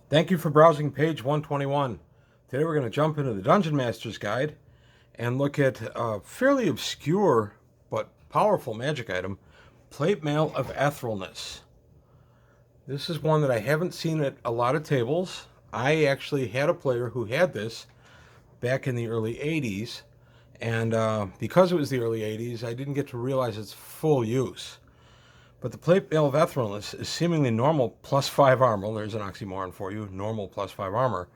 Thank you for browsing page 121. Today we're going to jump into the Dungeon Master's Guide and look at a fairly obscure but powerful magic item, Plate Mail of Etherealness. This is one that I haven't seen at a lot of tables. I actually had a player who had this back in the early 80s, and because it was the early 80s, I didn't get to realize its full use. But the Plate Mail of Etherealness is seemingly normal +5 armor. There's an oxymoron for you, normal +5 armor.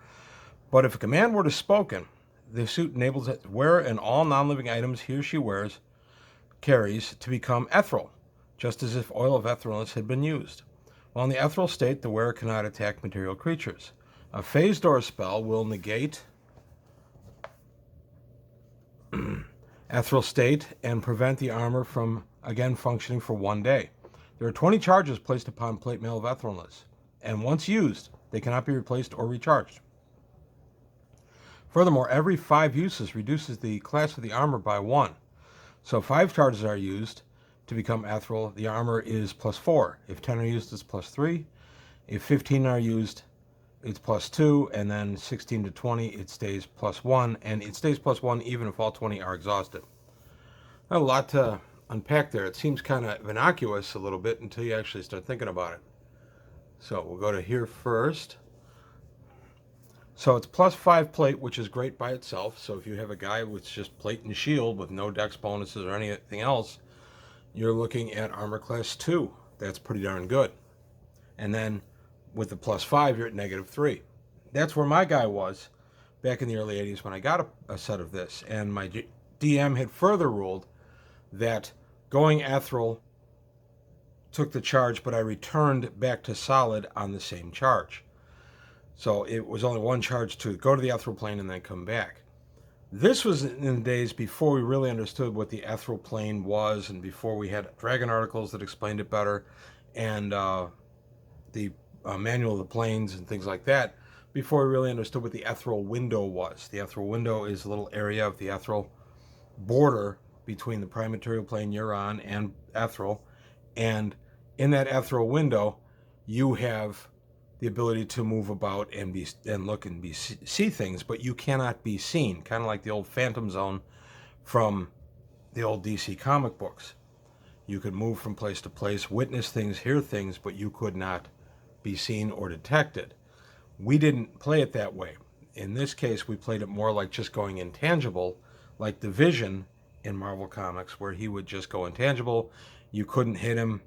But if a command word is spoken, the suit enables it to wear and all non-living items he or she carries to become ethereal, just as if oil of etherealness had been used. While in the ethereal state, the wearer cannot attack material creatures. A phased door spell will negate ethereal state and prevent the armor from again functioning for 1 day. There are 20 charges placed upon Plate Mail of Etherealness, and once used, they cannot be replaced or recharged. Furthermore, every 5 uses reduces the class of the armor by 1. So if 5 charges are used to become ethereal, the armor is +4. If 10 are used, it's +3. If 15 are used, it's +2, and then 16 to 20, it stays +1, and it stays +1 even if all 20 are exhausted. Not a lot to unpack there. It seems kind of innocuous a little bit until you actually start thinking about it. So we'll go to here first. So it's +5 plate, which is great by itself. So if you have a guy with just plate and shield with no dex bonuses or anything else, you're looking at armor class 2. That's pretty darn good. And then with the +5, you're at -3. That's where my guy was back in the early 80s when I got a set of this. And my DM had further ruled that going ethereal took the charge, but I returned back to solid on the same charge. So it was only 1 charge to go to the ethereal plane and then come back. This was in the days before we really understood what the ethereal plane was, and before we had Dragon articles that explained it better, and the manual of the planes and things like that, before we really understood what the ethereal window was. The ethereal window is a little area of the ethereal border between the prime material plane you're on and ethereal, and in that ethereal window, you have the ability to move about and look and see things, but you cannot be seen. Kind of like the old Phantom Zone from the old DC comic books. You could move from place to place, witness things, hear things, but you could not be seen or detected. We didn't play it that way. In this case, we played it more like just going intangible, like the Vision in Marvel Comics, where he would just go intangible. You couldn't hit him,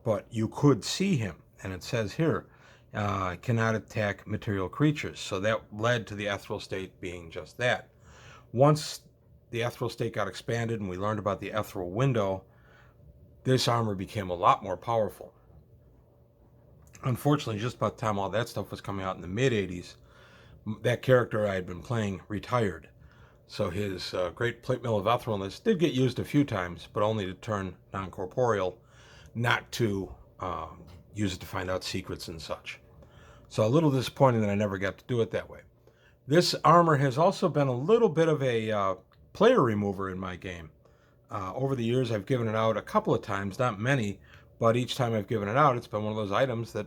but you could see him. And it says here, cannot attack material creatures. So that led to the ethereal state being just that. Once the ethereal state got expanded and we learned about the ethereal window, this armor became a lot more powerful. Unfortunately, just about the time all that stuff was coming out in the mid-80s, that character I had been playing retired. So his great Plate Mail of Etherealness did get used a few times, but only to turn non-corporeal, not to use it to find out secrets and such. So a little disappointing that I never got to do it that way. This armor has also been a little bit of a player remover in my game. Over the years, I've given it out a couple of times, not many, but each time I've given it out, it's been one of those items that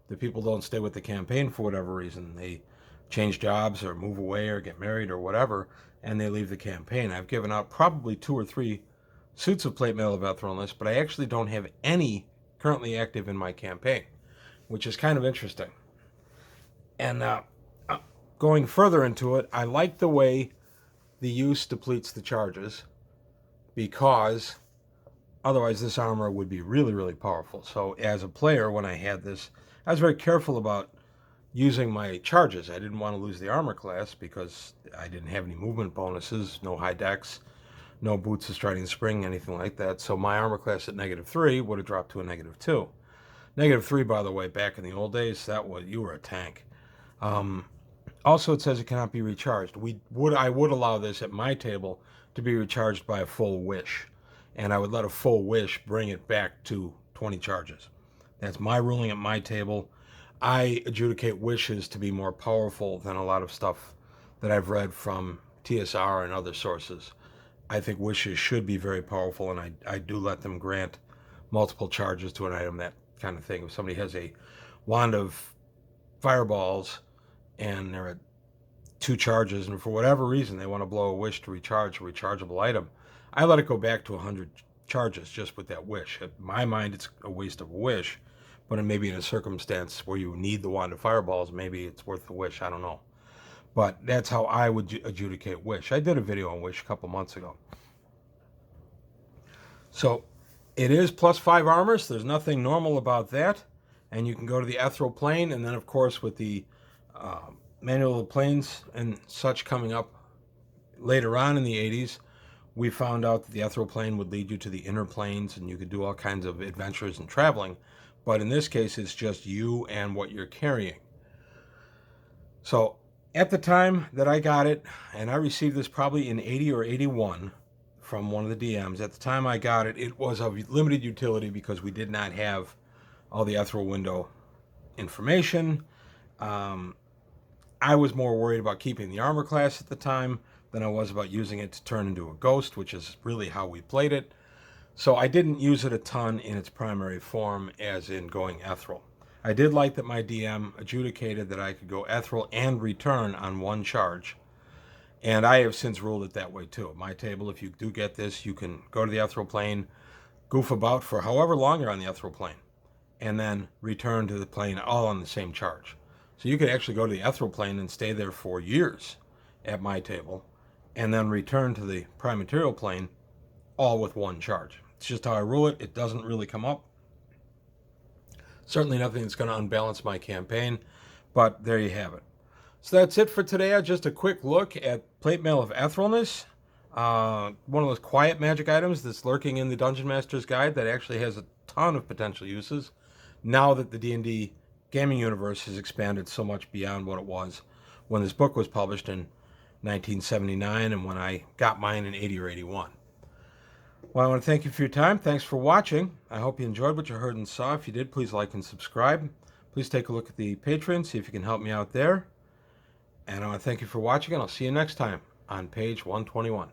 the people don't stay with the campaign for whatever reason. They change jobs or move away or get married or whatever, and they leave the campaign. I've given out probably 2 or 3 suits of Plate Mail of Etherealness, but I actually don't have any currently active in my campaign, which is kind of interesting. And going further into it, I like the way the use depletes the charges, because otherwise this armor would be really, really powerful. So as a player, when I had this, I was very careful about using my charges. I didn't want to lose the armor class because I didn't have any movement bonuses, no high dex, no boots of striding spring, anything like that. So my armor class at -3 would have dropped to a -2. -3, by the way, back in the old days, you were a tank. Also, it says it cannot be recharged. I would allow this at my table to be recharged by a full wish, and I would let a full wish bring it back to 20 charges. That's my ruling at my table. I adjudicate wishes to be more powerful than a lot of stuff that I've read from TSR and other sources. I think wishes should be very powerful, and I do let them grant multiple charges to an item, that kind of thing. If somebody has a wand of fireballs and they're at 2 charges, and for whatever reason they want to blow a wish to recharge a rechargeable item, I let it go back to 100 charges just with that wish. In my mind, it's a waste of a wish, but maybe in a circumstance where you need the wand of fireballs, maybe it's worth the wish. I don't know. But that's how I would adjudicate wish. I did a video on wish a couple months ago. So it is +5 armor, so there's nothing normal about that. And you can go to the ethereal plane, and then of course with the manual of planes and such coming up later on in the 80s, we found out that the ethereal plane would lead you to the inner planes and you could do all kinds of adventures and traveling. But in this case, it's just you and what you're carrying. So at the time that I got it, and I received this probably in 80 or 81 from one of the DMs, at the time I got it, it was of limited utility because we did not have all the ethereal window information. I was more worried about keeping the armor class at the time than I was about using it to turn into a ghost, which is really how we played it. So I didn't use it a ton in its primary form, as in going ethereal. I did like that my DM adjudicated that I could go ethereal and return on 1 charge. And I have since ruled it that way too. At my table, if you do get this, you can go to the ethereal plane, goof about for however long you're on the ethereal plane, and then return to the plane all on the same charge. So you could actually go to the ethereal plane and stay there for years at my table, and then return to the prime material plane all with 1 charge. It's just how I rule it. It doesn't really come up. Certainly nothing that's going to unbalance my campaign, but there you have it. So that's it for today. Just a quick look at Plate Mail of Etherealness, one of those quiet magic items that's lurking in the Dungeon Master's Guide that actually has a ton of potential uses now that the D&D gaming universe has expanded so much beyond what it was when this book was published in 1979 and when I got mine in 80 or 81. Well, I want to thank you for your time. Thanks for watching. I hope you enjoyed what you heard and saw. If you did, please like and subscribe. Please take a look at the Patreon, see if you can help me out there. And I want to thank you for watching, and I'll see you next time on page 121.